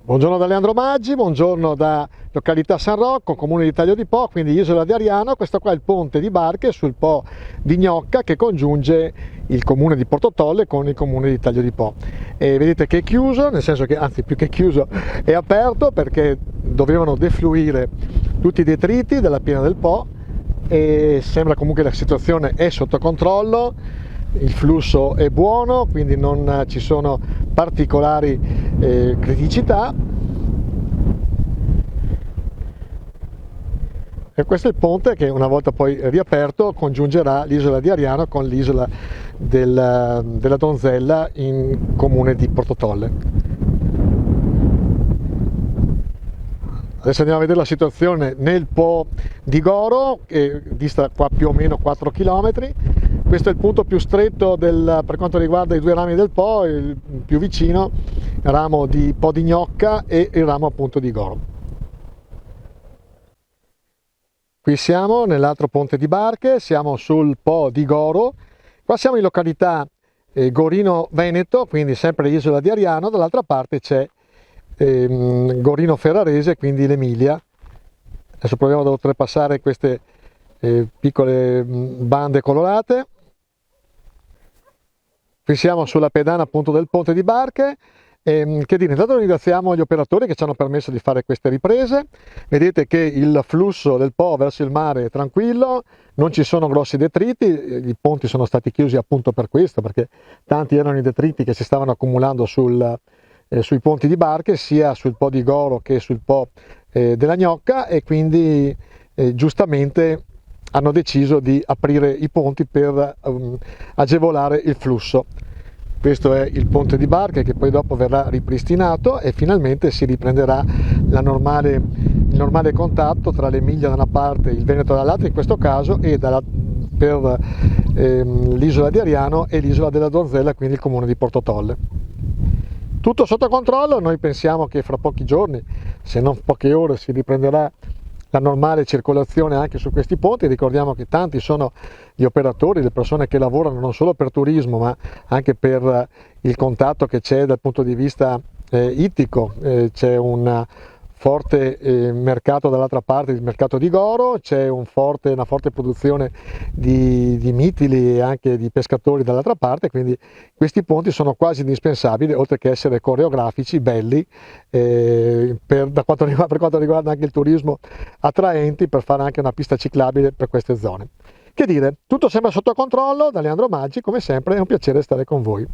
Buongiorno da Leandro Maggi, buongiorno da località San Rocco, comune di Taglio di Po, quindi isola di Ariano. Questo qua è il ponte di barche sul Po di Gnocca che congiunge il comune di Portotolle con il comune di Taglio di Po. E vedete che è chiuso, nel senso che, anzi più che chiuso, è aperto perché dovevano defluire tutti i detriti della piana del Po e sembra comunque che la situazione è sotto controllo. Il flusso è buono, quindi non ci sono particolari criticità. E questo è il ponte che, una volta poi riaperto, congiungerà l'isola di Ariano con l'isola della Donzella in comune di Portotolle. Adesso andiamo a vedere la situazione nel Po di Goro, che dista qua più o meno 4 km. Questo è il punto più stretto per quanto riguarda i due rami del Po, il più vicino, il ramo di Po di Gnocca e il ramo appunto di Goro. Qui siamo nell'altro ponte di barche, siamo sul Po di Goro. Qua siamo in località Gorino Veneto, quindi sempre l'isola di Ariano. Dall'altra parte c'è Gorino Ferrarese, quindi l'Emilia. Adesso proviamo ad oltrepassare queste piccole bande colorate. Qui siamo sulla pedana appunto del ponte di barche. Che dire, intanto ringraziamo gli operatori che ci hanno permesso di fare queste riprese. Vedete che il flusso del Po verso il mare è tranquillo, non ci sono grossi detriti, i ponti sono stati chiusi appunto per questo, perché tanti erano i detriti che si stavano accumulando sui ponti di barche, sia sul Po di Goro che sul Po della Gnocca, e quindi giustamente hanno deciso di aprire i ponti per agevolare il flusso. Questo è il ponte di barche che poi dopo verrà ripristinato e finalmente si riprenderà il normale contatto tra l'Emilia da una parte e il Veneto dall'altra in questo caso, e per l'isola di Ariano e l'isola della Donzella, quindi il comune di Portotolle. Tutto sotto controllo, noi pensiamo che fra pochi giorni, se non poche ore, si riprenderà la normale circolazione anche su questi ponti. Ricordiamo che tanti sono gli operatori, le persone che lavorano non solo per turismo ma anche per il contatto che c'è dal punto di vista ittico. C'è un forte mercato dall'altra parte, il mercato di Goro, c'è una forte produzione di mitili e anche di pescatori dall'altra parte, quindi questi ponti sono quasi indispensabili, oltre che essere coreografici, belli, per quanto riguarda anche il turismo, attraenti, per fare anche una pista ciclabile per queste zone. Che dire, tutto sembra sotto controllo. Da Leandro Maggi, come sempre è un piacere stare con voi.